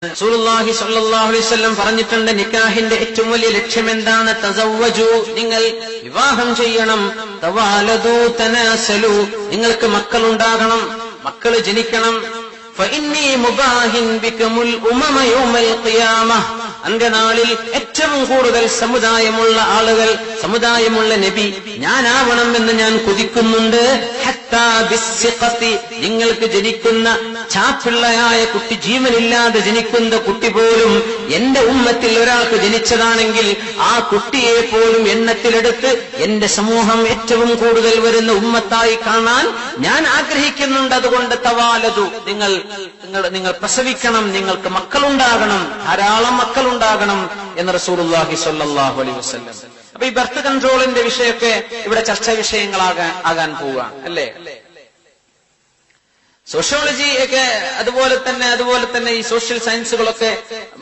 റസൂലുള്ളാഹി സ്വല്ലല്ലാഹു അലൈഹി വസല്ലം പറഞ്ഞിട്ടുണ്ട്, നിക്കാഹിന്റെ ഏറ്റവും വലിയ ലക്ഷ്യം എന്താണ്? തസവ്വജു, നിങ്ങൾ വിവാഹം ചെയ്യണം. തവാലദു തനാസലു, നിങ്ങൾക്ക് മക്കളുണ്ടാകണം, മക്കൾ ജനിക്കണം. ഫഇന്നി മുബാഹിൻ ബികുമുൽ ഉമമ യൗമൽ ഖിയാമഹ, അന്ത്യനാളിൽ ഏറ്റവും കൂടുതൽ സമുദായമുള്ള ആളുകൾ, സമുദായമുള്ള നബി ഞാനാവണമെന്ന് ഞാൻ കൊതിക്കുന്നുണ്ട്. ഹത്താ ബിസ്സിഖത്തി, നിങ്ങൾക്ക് ജനിക്കുന്ന ചാപ്പിള്ളയായ കുട്ടി, ജീവനില്ലാതെ ജനിക്കുന്ന കുട്ടി പോലും എന്റെ ഉമ്മത്തിൽ ഒരാൾക്ക് ജനിച്ചതാണെങ്കിൽ ആ കുട്ടിയെ പോലും എണ്ണത്തിലെടുത്ത് എന്റെ സമൂഹം ഏറ്റവും കൂടുതൽ വരുന്ന ഉമ്മത്തായി കാണാൻ ഞാൻ ആഗ്രഹിക്കുന്നുണ്ട്. അതുകൊണ്ട് തവാലതു, നിങ്ങൾ പ്രസവിക്കണം, നിങ്ങൾക്ക് മക്കളുണ്ടാകണം, ധാരാളം മക്കളുണ്ടാകണം എന്ന് റസൂലുള്ളാഹി സ്വല്ലല്ലാഹു അലൈഹി വസല്ലം. അപ്പൊ ഈ ബർത്ത് കൺട്രോളിന്റെ വിഷയമൊക്കെ ഇവിടെ ചർച്ചാ വിഷയങ്ങളാകാൻ പോവുകയാണ്, അല്ലേ? സോഷ്യോളജി ഒക്കെ അതുപോലെ തന്നെ ഈ സോഷ്യൽ സയൻസുകളൊക്കെ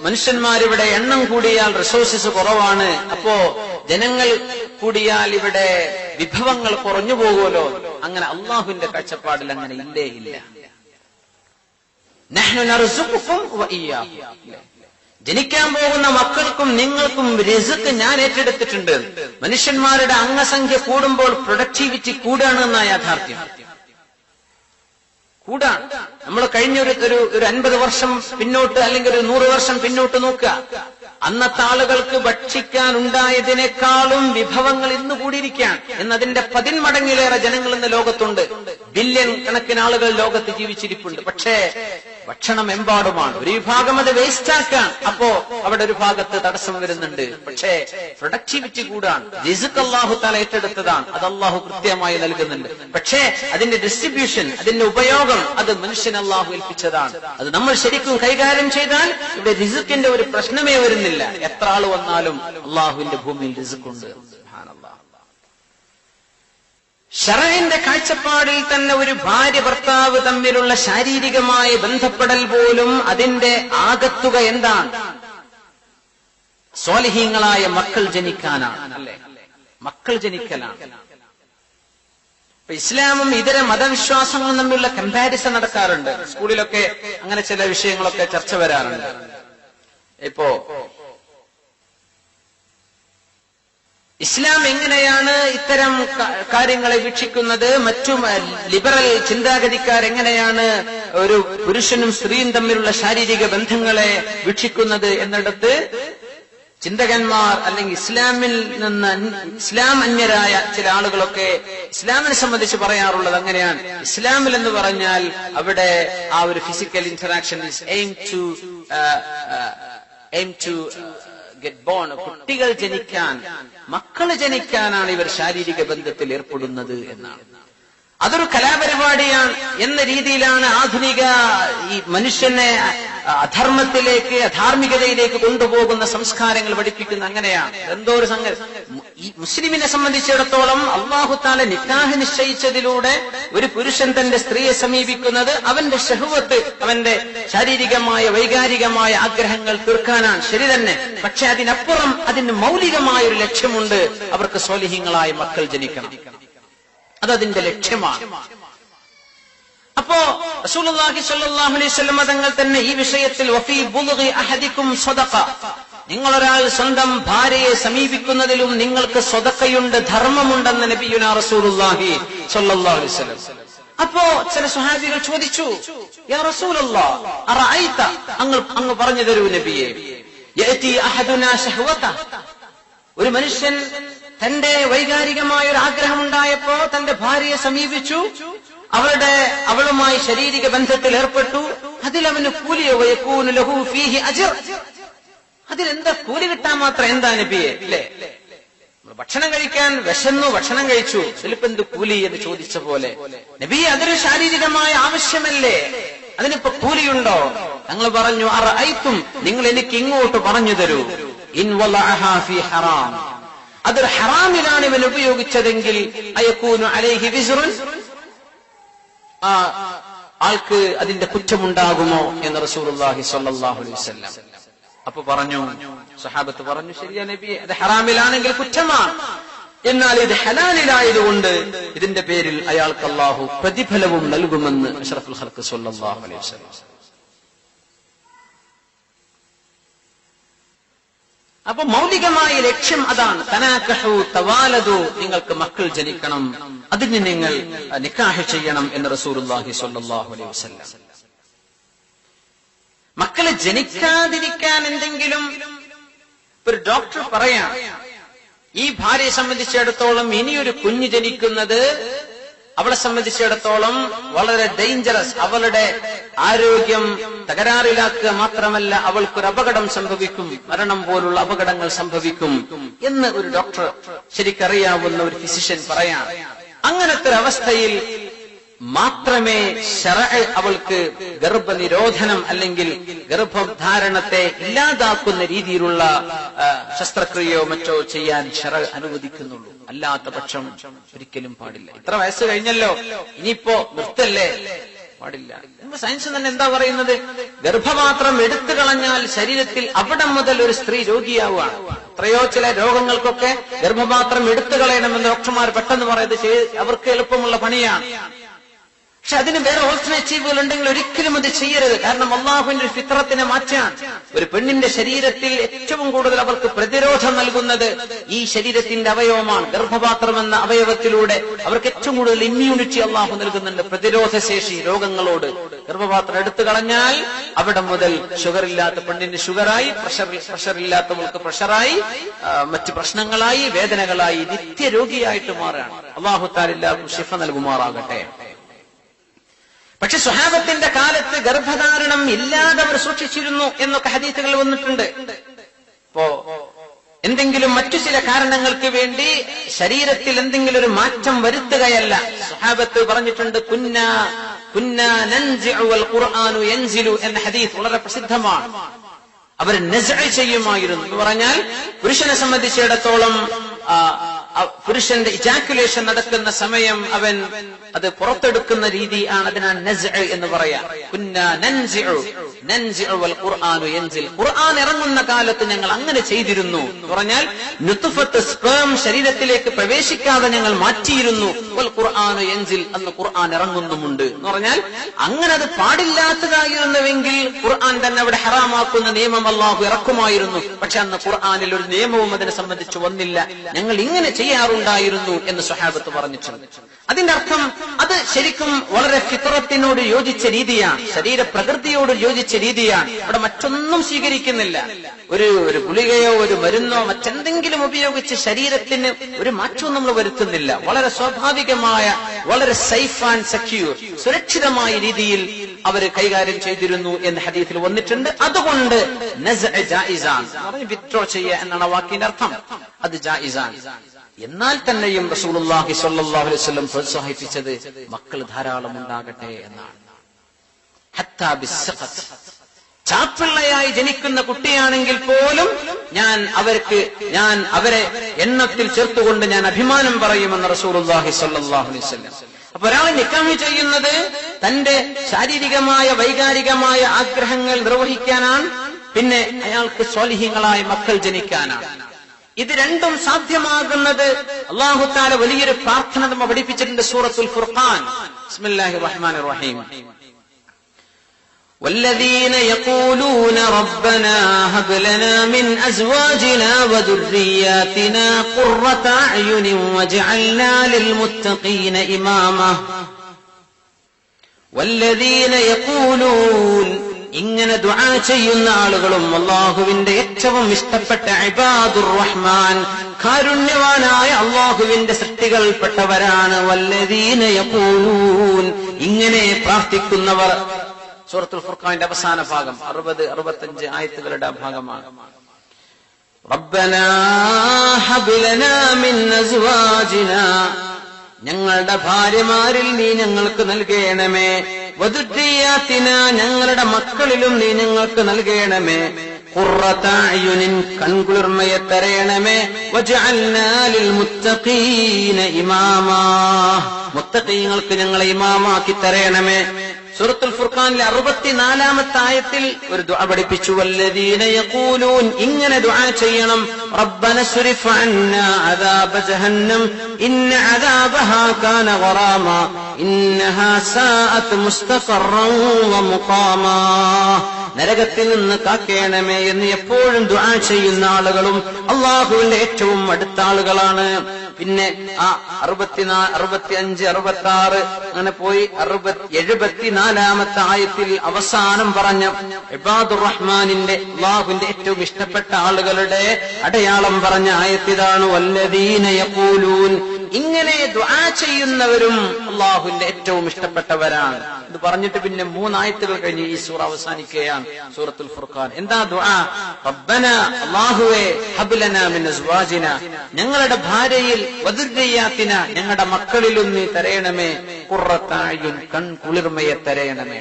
മനുഷ്യന്മാരിവിടെ എണ്ണം കൂടിയാൽ റിസോഴ്സസ് കുറവാണ്, അപ്പോ ജനങ്ങൾ കൂടിയാൽ ഇവിടെ വിഭവങ്ങൾ കുറഞ്ഞു പോകുമല്ലോ. അങ്ങനെ അള്ളാഹുവിന്റെ കാഴ്ചപ്പാടിൽ അങ്ങനെ ഇല്ലേ ഇല്ല. നഹ്നു നർസുഖുകും വഇയ്യാഹും, ജനിക്കാൻ പോകുന്ന മക്കൾക്കും നിങ്ങൾക്കും റിസ്ക് ഞാൻ ഏറ്റെടുത്തിട്ടുണ്ട്. മനുഷ്യന്മാരുടെ അംഗസംഖ്യ കൂടുമ്പോൾ പ്രൊഡക്ടിവിറ്റി കൂടാണ് എന്ന യാഥാർത്ഥ്യം. കൂടാണ്. നമ്മൾ കഴിഞ്ഞ ഒരു 50 വർഷം പിന്നോട്ട് അല്ലെങ്കിൽ ഒരു 100 വർഷം പിന്നോട്ട് നോക്കുക, അന്നത്തെ ആളുകൾക്ക് ഭക്ഷിക്കാൻ ഉണ്ടായതിനേക്കാളും വിഭവങ്ങൾ ഇന്ന് കൂടിയിരിക്കുകയാണ്. എന്നതിന്റെ 10 മടങ്ങിലേറെ ജനങ്ങൾ ഇന്ന് ലോകത്തുണ്ട്. ബില്യൺ കണക്കിന് ആളുകൾ ലോകത്ത് ജീവിച്ചിരിപ്പുണ്ട്. പക്ഷേ ഭക്ഷണം എമ്പാടുമാണ്. ഒരു വിഭാഗം അത് വേസ്റ്റാക്കാൻ, അപ്പോ അവിടെ ഒരു ഭാഗത്ത് തടസ്സം വരുന്നുണ്ട്. പക്ഷേ പ്രൊഡക്ടിവിറ്റി കൂടാണ്. റിസ്ക് അല്ലാഹു തആല ഏറ്റെടുത്തതാണ്, അത് അല്ലാഹു കൃത്യമായി നൽകുന്നുണ്ട്. പക്ഷേ അതിന്റെ ഡിസ്ട്രിബ്യൂഷൻ, അതിന്റെ ഉപയോഗം, അത് മനുഷ്യൻ അല്ലാഹു ഏൽപ്പിച്ചതാണ്. അത് നമ്മൾ ശരിക്കും കൈകാര്യം ചെയ്താൽ ഇവിടെ റിസ്കിന്റെ ഒരു പ്രശ്നമേ വരുന്നില്ല. എത്ര ആള് വന്നാലും അല്ലാഹുവിന്റെ ഭൂമിയിൽ റിസ്ക് ഉണ്ട്. സുബ്ഹാനല്ലാഹ്. ശറഇന്റെ കാഴ്ചപ്പാടിൽ തന്നെ ഒരു ഭാര്യ ഭർത്താവ് തമ്മിലുള്ള ശാരീരികമായ ബന്ധപ്പെടൽ പോലും അതിന്റെ ആകത്തുക എന്താണ്? സ്വാലിഹീങ്ങളായ മക്കൾ ജനിക്കാനാണ്, അല്ലെ? മക്കൾ ജനിക്കലാണ്. ഇസ്ലാമും ഇതര മതവിശ്വാസങ്ങളും തമ്മിലുള്ള കമ്പാരിസൺ നടക്കാറുണ്ട്. സ്കൂളിലൊക്കെ അങ്ങനെ ചില വിഷയങ്ങളൊക്കെ ചർച്ച വരാറുണ്ട്. ഇപ്പോ ഇസ്ലാം എങ്ങനെയാണ് ഇത്തരം കാര്യങ്ങളെ വീക്ഷിക്കുന്നത്, മറ്റു ലിബറൽ ചിന്താഗതിക്കാരെങ്ങനെയാണ് ഒരു പുരുഷനും സ്ത്രീയും തമ്മിലുള്ള ശാരീരിക ബന്ധങ്ങളെ വീക്ഷിക്കുന്നത് എന്നിടത്ത് ചിന്തകന്മാർ അല്ലെങ്കിൽ ഇസ്ലാമിൽ നിന്ന് ഇസ്ലാം അന്യരായ ചില ആളുകളൊക്കെ ഇസ്ലാമിനെ സംബന്ധിച്ച് പറയാറുള്ളത് അങ്ങനെയാണ്. ഇസ്ലാമിൽ എന്ന് പറഞ്ഞാൽ അവിടെ ആ ഒരു physical interaction is aim to get born, കുട്ടികൾ ജനിക്കാൻ, മക്കള് ജനിക്കാനാണ് ഇവർ ശാരീരിക ബന്ധത്തിൽ ഏർപ്പെടുന്നത് എന്നാണ്. അതൊരു കലാപരിപാടിയാണ് എന്ന രീതിയിലാണ് ആധുനിക ഈ മനുഷ്യനെ അധർമ്മത്തിലേക്ക്, അധാർമികതയിലേക്ക് കൊണ്ടുപോകുന്ന സംസ്കാരങ്ങൾ പഠിപ്പിക്കുന്ന അങ്ങനെയാണ്. എന്തോ ഒരു സംഗതി. ഈ മുസ്ലിമിനെ സംബന്ധിച്ചിടത്തോളം അല്ലാഹു തആല നിക്കാഹ് നിശ്ചയിച്ചതിലൂടെ ഒരു പുരുഷൻ തന്റെ സ്ത്രീയെ സമീപിക്കുന്നത് അവന്റെ ശഹ്വത്ത്, അവന്റെ ശാരീരികമായ വൈകാരികമായ ആഗ്രഹങ്ങൾ തീർക്കാനാണ്. ശരി തന്നെ. പക്ഷെ അതിനപ്പുറം അതിന് മൗലികമായ ഒരു ലക്ഷ്യമുണ്ട്. അവർക്ക് സ്വാലിഹീങ്ങളായ മക്കൾ ജനിക്കണം. അതതിന്റെ ലക്ഷ്യമാണ്. അപ്പോ റസൂലുള്ളാഹി സ്വല്ലല്ലാഹു അലൈഹി വസല്ലം തങ്ങൾ തന്നെ ഈ വിഷയത്തിൽ വഫീ ബുൽഗി അഹദികും സദഖ, നിങ്ങളൊരാൾ സ്വന്തം ഭാര്യയെ സമീപിക്കുന്നതിലും നിങ്ങൾക്ക് സ്വതക്കയുണ്ട്, ധർമ്മമുണ്ടെന്ന് നബിയുനാ റസൂലുള്ളാഹി സ്വല്ലല്ലാഹു അലൈഹി വസല്ലം. അപ്പോ ചില സ്വഹാബികൾ ചോദിച്ചു, യാ റസൂലല്ലാഹ് അറഅയ്ത, അങ്ങ് പറഞ്ഞു തരൂ നബിയെ, യഅതി അഹദുനാ ശഹ്വത, ഒരു മനുഷ്യൻ തന്റെ വൈകാരികമായ ഒരു ആഗ്രഹമുണ്ടായപ്പോ തന്റെ ഭാര്യയെ സമീപിച്ചു, അവളുമായി ശാരീരിക ബന്ധത്തിൽ ഏർപ്പെട്ടു, അതിലവന് കൂലിയോ വയകൂനു ലഹു ഫീഹി അജ്ർ, അതിലെന്താ കൂലി കിട്ടാൻ മാത്രം എന്താ നബിയെ? അല്ലേ, ഭക്ഷണം കഴിക്കാൻ വിശന്നു, ഭക്ഷണം കഴിച്ചു, ഇതിലിപ്പെന്ത് കൂലി എന്ന് ചോദിച്ച പോലെ നബിയെ അതൊരു ശാരീരികമായ ആവശ്യമല്ലേ, അതിനിപ്പോ കൂലിയുണ്ടോ? ഞങ്ങൾ പറഞ്ഞു, അറഅയ്തും, നിങ്ങൾ എനിക്ക് ഇങ്ങോട്ട് പറഞ്ഞു തരൂ, ഇൻ വലഅഹാ ഫീ ഹറാം, അതൊരു ഹറാമിലാണ് ഇവൻ ഉപയോഗിച്ചതെങ്കിൽ അയകൂനു അലൈഹി വിസ്റുൻ, ആ ആൾക്ക് അതിന്റെ കുറ്റമുണ്ടാകുമോ എന്ന് റസൂലുള്ളാഹി സ്വല്ലല്ലാഹു അലൈഹി വസല്ലം. അപ്പൊ പറഞ്ഞു, സഹാബത്ത് പറഞ്ഞു, ശരിയാ നബിയെ, അത് ഹറാമിലാണെങ്കിൽ കുറ്റമാണ്, എന്നാൽ ഇത് ഹലാലിലായതുകൊണ്ട് ഇതിന്റെ പേരിൽ അയാൾക്ക് അല്ലാഹു പ്രതിഫലവും നൽകുമെന്ന് അഷ്റഫുൽ ഖൽഖ് സ്വല്ലല്ലാഹു അലൈഹി വസല്ലം. അപ്പൊ മൗലികമായ ലക്ഷ്യം അതാണ്. തനാകഹു തവാലദു, നിങ്ങൾക്ക് മക്കൾ ജനിക്കണം, അതിന് നിങ്ങൾ നിക്കാഹ് ചെയ്യണം എന്ന് റസൂലുള്ളാഹി സ്വല്ലല്ലാഹു അലൈഹി വസല്ലം. മക്കള് ജനിക്കാതിരിക്കാൻ എന്തെങ്കിലും ഒരു ഡോക്ടർ പറയാം, ഈ ഭാര്യയെ സംബന്ധിച്ചിടത്തോളം ഇനിയൊരു കുഞ്ഞ് ജനിക്കുന്നത് അവളെ സംബന്ധിച്ചിടത്തോളം വളരെ ഡേഞ്ചറസ്, അവളുടെ ആരോഗ്യം തകരാറിലാക്കുക മാത്രമല്ല, അവൾക്കൊരു അപകടം സംഭവിക്കും, മരണം പോലുള്ള അപകടങ്ങൾ സംഭവിക്കും എന്ന് ഒരു ഡോക്ടർ, ശരിക്കറിയാവുന്ന ഒരു ഫിസിഷ്യൻ പറയാം. അങ്ങനത്തെ ഒരു അവസ്ഥയിൽ മാത്രമേ ശറഅ് അവൾക്ക് ഗർഭനിരോധനം അല്ലെങ്കിൽ ഗർഭധാരണത്തെ ഇല്ലാതാക്കുന്ന രീതിയിലുള്ള ശസ്ത്രക്രിയയോ മറ്റോ ചെയ്യാൻ ശറഅ് അനുവദിക്കുന്നുള്ളൂ. അല്ലാത്ത പക്ഷം ഒരിക്കലും പാടില്ല. ഇത്ര വയസ്സ് കഴിഞ്ഞല്ലോ, ഇനിയിപ്പോ നിർത്തല്ലേ, പാടില്ല. സയൻസ് തന്നെ എന്താ പറയുന്നത്? ഗർഭപാത്രം എടുത്തു കളഞ്ഞാൽ ശരീരത്തിൽ അവിടെ മുതൽ ഒരു സ്ത്രീ രോഗിയാവുകയാണ്. എത്രയോ ചില രോഗങ്ങൾക്കൊക്കെ ഗർഭപാത്രം എടുത്തു കളയണമെന്ന് ഡോക്ടർമാർ പെട്ടെന്ന് പറയുന്നത് അവർക്ക് എളുപ്പമുള്ള പണിയാണ്. പക്ഷെ അതിന് വേറെ ഓൾട്ടർനേറ്റീവുകൾ ഉണ്ടെങ്കിൽ ഒരിക്കലും അത് ചെയ്യരുത്. കാരണം അള്ളാഹുവിന്റെ ഒരു ഫിത്രത്തിനെ മാറ്റാൻ, ഒരു പെണ്ണിന്റെ ശരീരത്തിൽ ഏറ്റവും കൂടുതൽ അവർക്ക് പ്രതിരോധം നൽകുന്നത് ഈ ശരീരത്തിന്റെ അവയവമാണ്. ഗർഭപാത്രം എന്ന അവയവത്തിലൂടെ അവർക്ക് ഏറ്റവും കൂടുതൽ ഇമ്മ്യൂണിറ്റി അള്ളാഹു നൽകുന്നുണ്ട്, പ്രതിരോധ ശേഷി രോഗങ്ങളോട്. ഗർഭപാത്രം എടുത്തു കളഞ്ഞാൽ അവിടെ മുതൽ ഷുഗർ ഇല്ലാത്ത പെണ്ണിന് ഷുഗറായി, പ്രഷർ ഇല്ലാത്തവൾക്ക് പ്രഷറായി, മറ്റു പ്രശ്നങ്ങളായി, വേദനകളായി, നിത്യരോഗിയായിട്ട് മാറുകയാണ്. അള്ളാഹു തആല എല്ലാവർക്കും ശിഫ നൽകുമാറാകട്ടെ. പക്ഷെ സ്വഹാബത്തിന്റെ കാലത്ത് ഗർഭധാരണം ഇല്ലാതെ അവർ സൂക്ഷിച്ചിരുന്നു എന്നൊക്കെ ഹദീസുകൾ വന്നിട്ടുണ്ട്. ഇപ്പോ എന്തെങ്കിലും മറ്റു ചില കാരണങ്ങൾക്ക് വേണ്ടി ശരീരത്തിൽ എന്തെങ്കിലും ഒരു മാറ്റം വരുത്തുകയല്ല. സ്വഹാബത്ത് പറഞ്ഞിട്ടുണ്ട്, കുന്നാ നൻസിഉ വൽ ഖുർആനു യൻസിലു എന്ന ഹദീസ് വളരെ പ്രസിദ്ധമാണ്. അവർ നസ്അ ചെയ്യുമായിരുന്നു എന്ന് പറഞ്ഞാൽ പുരുഷനെ സംബന്ധിച്ചിടത്തോളം പുരുഷന്റെ ഇജാക്കുലേഷൻ നടക്കുന്ന സമയം അവൻ അത് പുറത്തെടുക്കുന്ന രീതി ആണ്, അതിനാണ് നസ്അ എന്ന് പറയാം. കുന്നാ നൻസിഉ വൽ ഖുർആനു യൻസിൽ, ഖുർആൻ ഇറങ്ങുന്ന കാലത്ത് ഞങ്ങൾ അങ്ങനെ ചെയ്തിരുന്നു എന്ന് പറഞ്ഞാൽ നുത്ഫത്ത് സ്പേം ശരീരത്തിലേക്ക് പ്രവേശിക്കാതെ ഞങ്ങൾ മാറ്റിയിരുന്നു. വൽ ഖുർആനു യൻസിൽ, അന്ന് ഖുർആൻ ഇറങ്ങുന്നുമുണ്ട് എന്ന് പറഞ്ഞാൽ അങ്ങനെ അത് പാടില്ലാത്തതായിരുന്നുവെങ്കിൽ ഖുർആൻ തന്നെ അവിടെ ഹറാമാക്കുന്ന നിയമം അല്ലാഹു ഇറക്കുമായിരുന്നു. പക്ഷെ അന്ന് ഖുർആനിൽ ഒരു നിയമവും അതിനെ സംബന്ധിച്ച് വന്നില്ല. ഞങ്ങൾ ഇങ്ങനെ ചെയ്യാറുണ്ടായിരുന്നു എന്ന് സ്വഹാബത്ത് പറഞ്ഞിട്ടുണ്ട്. അതിന്റെ അർത്ഥം അത് ശരിക്കും വളരെ ഫിത്രത്തിനോട് യോജിച്ച രീതിയാണ്, ശരീരപ്രകൃതിയോട് യോജിച്ച രീതിയാണ്. അവിടെ മറ്റൊന്നും സ്വീകരിക്കുന്നില്ല. ഒരു ഗുളികയോ ഒരു മരുന്നോ മറ്റെന്തെങ്കിലും ഉപയോഗിച്ച് ശരീരത്തിന് ഒരു മാറ്റവും നമ്മൾ വരുത്തുന്നില്ല. വളരെ സ്വാഭാവികമായ, വളരെ സേഫ് ആൻഡ് സെക്യൂർ, സുരക്ഷിതമായ രീതിയിൽ അവർ കൈകാര്യം ചെയ്തിരുന്നു എന്ന് ഹദീസിൽ വന്നിട്ടുണ്ട്. അതുകൊണ്ട് നസ്അ ജായിസാൻ, വിത്ഡ്രോ ചെയ്യുക എന്നാണ് വാക്കിന്റെ അർത്ഥം. അത് ജായിസാൻ. എന്നാൽ തന്നെയും റസൂലുള്ളാഹി സ്വല്ലല്ലാഹു അലൈഹി വസല്ലം പ്രോത്സാഹിപ്പിച്ചത് മക്കൾ ധാരാളം ഉണ്ടാകട്ടെ എന്നാണ്. ഹത്താ ബിസ്സഖത്ത്, ചാപ്പിള്ളയായി ജനിക്കുന്ന കുട്ടിയാണെങ്കിൽ പോലും ഞാൻ അവരെ എണ്ണത്തിൽ ചേർത്തുകൊണ്ട് ഞാൻ അഭിമാനം പറയുമെന്ന് റസൂലുള്ളാഹി സ്വല്ലല്ലാഹു അലൈഹി വസല്ലം. അപ്പൊ ഒരാൾ നിക്കാഹ് ചെയ്യുന്നത് തന്റെ ശാരീരികമായ വൈകാരികമായ ആഗ്രഹങ്ങൾ നിർവഹിക്കാനാണ്, പിന്നെ അയാൾക്ക് സ്വാലിഹീങ്ങളായ മക്കൾ ജനിക്കാനാണ്. ഇത് രണ്ടും സാധ്യമാകുന്നത് അല്ലാഹു തആല വലിയൊരു പ്രാർത്ഥന നമ്മെ പഠിപ്പിച്ചിട്ടുണ്ട് സൂറത്തുൽ ഫുർഖാൻ. ബിസ്മില്ലാഹിർ റഹ്മാനിർ റഹീം. والذين يقولون ربنا هب لنا من أزواجنا وذرياتنا قرة أعين واجعلنا للمتقين إماما. والذين يقولون, ഇങ്ങനെ ദുആ ചെയ്യുന്ന ആളുകളും അല്ലാഹുവിന്റെ ഏറ്റവും ഇഷ്ടപ്പെട്ട ഇബാദുർ റഹ്മാൻ, കാരുണ്യവാനായ അല്ലാഹുവിന്റെ സൃഷ്ടികൾപ്പെട്ടവരാണ്. വല്ലദീന യഖൂലൂൻ, ഇങ്ങനെ പ്രാർത്ഥിക്കുന്നവർ. സൂറത്തുൽ ഫുർഖാനിന്റെ അവസാന ഭാഗം 60-65 ആയത്തുകളുടെ ഭാഗമാണ്. റബ്ബനാ ഹബ് ലനാ മിൻ അസ്വാജിനാ, ഞങ്ങളുടെ ഭാര്യമാരിൽ നീ ഞങ്ങൾക്ക് നൽകണമേ. വദുരിയാത്തിനാ, ഞങ്ങളുടെ മക്കളിലും നീ ഞങ്ങൾക്ക് നൽകണമേ. ഖുർറത അയുനിൻ, കൺകുളിർമയെ തരയണമേ. വജഅൽനാ ലിൽ മുത്തഖീന ഇമാമാ, മുത്തഖീങ്ങൾക്ക് ഞങ്ങളെ ഇമാമാക്കി തരയണമേ. സൂറത്തുൽ ഫുർഖാനിലെ 64-ാമത്തെ ആയത്തിൽ ഒരു ദുആ പഠിപ്പിച്ചു. വല്ലദീന യഖൂലൂൻ, ഇങ്ങനെ ദുആ ചെയ്യണം. റബ്ബന സ്രിഫ് അന്നാ അദാബ ജഹന്നം ഇന്ന അദാബഹാ കാന ഗറാമാ ഇന്നഹാ സാഅത് മുസ്തഖറൻ വ മുഖാമാ. നരകത്തിൽ നിന്ന് കാക്കേണമേ എന്ന് എപ്പോഴും ദുആ ചെയ്യുന്ന ആളുകളും അള്ളാഹുവിന്റെ ഏറ്റവും അടുത്ത ആളുകളാണ്. പിന്നെ ആ 64, 65, 66 അങ്ങനെ പോയി 74-ാമത്തെ ആയത്തിൽ അവസാനം പറഞ്ഞ ഇബാദുർ റഹ്മാനിന്റെ അല്ലാഹുവിന്റെ ഏറ്റവും ഇഷ്ടപ്പെട്ട ആളുകളുടെ അടയാളം പറഞ്ഞ ആയത്തിതാണ് വല്ലദീന യഖൂലൂൻ. ഇങ്ങനെ ദുആ ചെയ്യുന്നവരും അല്ലാഹുവിന്റെ ഏറ്റവും ഇഷ്ടപ്പെട്ടവരാണ്. ഇത് പറഞ്ഞിട്ട് പിന്നെ 3 ആയത്തുകൾ കഴിഞ്ഞ് ഈ സൂറ അവസാനിക്കുകയാണ്, സൂറത്തുൽ ഫുർഖാൻ. എന്താ ദുആ? റബ്ബന, അല്ലാഹുവേ, ഹബ് ലനാ മിൻ അസ്വാജിന, ഞങ്ങളുടെ ഭാര്യയിൽ വദുർരിയാത്തിന, ഞങ്ങളുടെ മക്കളിലും നീ തരയണമേ, ഖുർറത അയുൻ, കൺ കുളിർമയെ തരയണമേ,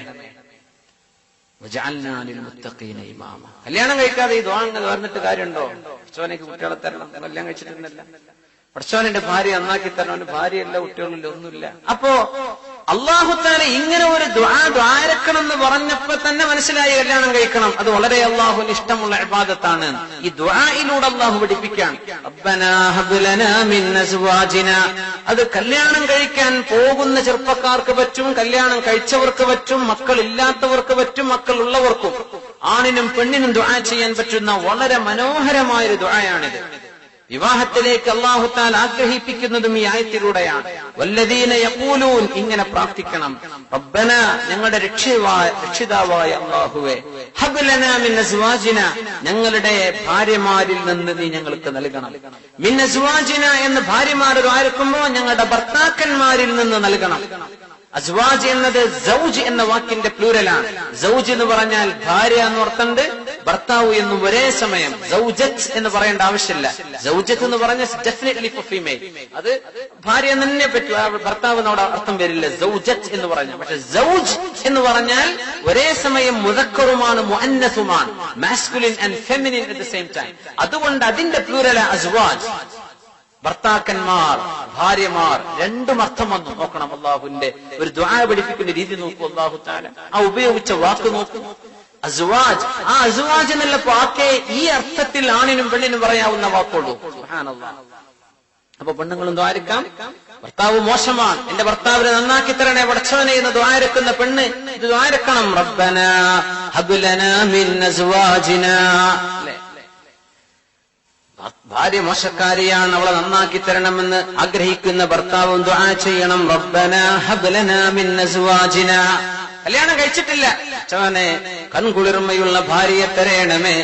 വജഅൽനാ ലിൽ മുത്തഖീന ഇമാമ. കല്യാണം കഴിക്കാതെ ഈ ദുആ അങ്ങ് പറഞ്ഞിട്ട് കാര്യമുണ്ടോ? പടച്ചോനേക്ക് കുട്ടികളെ തരണം, കല്യാണം കഴിച്ചിട്ടില്ല. പടച്ചോനെ ഭാര്യ നന്നാക്കി തരണം, ഭാര്യയല്ല, കുട്ടികളില്ല, ഒന്നുമില്ല. അപ്പോ അല്ലാഹു തആല ഇങ്ങനെ ഒരു ദ്വാരക്കണം എന്ന് പറഞ്ഞപ്പോ തന്നെ മനസ്സിലായി കല്യാണം കഴിക്കണം. അത് വളരെ അല്ലാഹുവിന് ഇഷ്ടമുള്ള ഇബാദത്താണ്. ഈ ദുആയിലൂടെ അല്ലാഹു പഠിപ്പിക്കാൻ റബ്ബനാ ഹബ് ലനാ മിൻ അസ്വാജിന. അത് കല്യാണം കഴിക്കാൻ പോകുന്ന ചെറുപ്പക്കാർക്ക് പറ്റും, കല്യാണം കഴിച്ചവർക്ക് പറ്റും, മക്കളില്ലാത്തവർക്ക് പറ്റും, മക്കളുള്ളവർക്കും, ആണിനും പെണ്ണിനും ദുആ ചെയ്യാൻ പറ്റുന്ന വളരെ മനോഹരമായൊരു ദുആയാണിത്. വിവാഹത്തിലേക്ക് അല്ലാഹു തആല ആഗ്രഹിപ്പിക്കുന്നതും ഈ ആയത്തിലൂടെയാണ്. വല്ലദീന യഖൂലൂൻ, ഇങ്ങനെ പ്രാർത്ഥിക്കണം. റബ്ബന, ഞങ്ങളുടെ രക്ഷിതാവായ അല്ലാഹുവേ, ഹബ് ലനാ മിൻ അസ്വാജിന, ഞങ്ങളുടെ ഭാര്യമാരിൽ നിന്ന് നീ ഞങ്ങൾക്ക് നൽകണം. മിൻ അസ്വാജിന എന്ന് ഭാര്യമാർ ആയിരിക്കുമ്പോൾ ഞങ്ങളുടെ ഭർത്താക്കന്മാരിൽ നിന്ന് നൽകണം. അസ്വാജ് എന്നത് സൗജ് എന്ന വാക്കിന്റെ പ്ലൂരലാണ്. സൗജ് എന്ന് പറഞ്ഞാൽ ഭാര്യ എന്ന് അർത്ഥമുണ്ട്, ഭർത്താവ് എന്നും ഒരേ സമയം. സൗജത്ത് എന്ന് പറയേണ്ട ആവശ്യമില്ല. സൗജത്ത് എന്ന് പറഞ്ഞാൽ ഡെഫിനറ്റ്ലി ഫോർ ഫീമെയിൽ, അത് ഭാര്യ തന്നെ പറ്റൂ, ഭർത്താവ് എന്നോട് അർത്ഥം വരില്ല സൗജത്ത് എന്ന് പറഞ്ഞാൽ. പക്ഷെ സൗജ് എന്ന് പറഞ്ഞാൽ ഒരേ സമയം മുദക്കറുമാണ് മുഅന്നസുമാണ്, masculine and feminine at the same time. അതുകൊണ്ട് അതിന്റെ പ്ലൂരല അസ്വാജ്. ഭർത്താക്കന്മാർ, ഭാര്യമാർ, രണ്ടും അർത്ഥം വന്നു. നോക്കണം, അള്ളാഹുവിന്റെ ഒരു ദുആ പഠിപ്പിക്കുന്ന രീതി നോക്കൂ. അല്ലാഹു തആല ആ ഉപയോഗിച്ച വാക്ക് നോക്കൂ, അസ്വാജ്. ആ അസ്വാജ് എന്നുള്ള വാക്കേ ഈ അർത്ഥത്തിൽ ആണിനും പെണ്ണിനും പറയാവുന്ന വാക്കുള്ളൂ. സുബ്ഹാനല്ലാഹ്. അപ്പൊ പെണ്ണുങ്ങളും ദ്വാരക്കാം. ഭർത്താവ് മോശമാണ്, എന്റെ ഭർത്താവിനെ നന്നാക്കി തരണേ പടച്ചവനെ എന്ന് ദ്വാരക്കുന്ന പെണ്ണ് ഇത് ദ്വാരക്കണം. റബ്ബനാ ഹബ് ലനാ മിൻ അസ്വാജിനാ. ഭാര്യ മോശക്കാരിയാണ്, അവളെ നന്നാക്കി തരണമെന്ന് ആഗ്രഹിക്കുന്ന ഭർത്താവും ദുആ ചെയ്യണം. റബ്ബനാ ഹബ് ലനാ മിൻ അസ്വാജിനാ. കല്യാണം കഴിച്ചിട്ടില്ല, ചവനെ കൺകുളിർമയുള്ള ഭാര്യയെ തരയണമേ,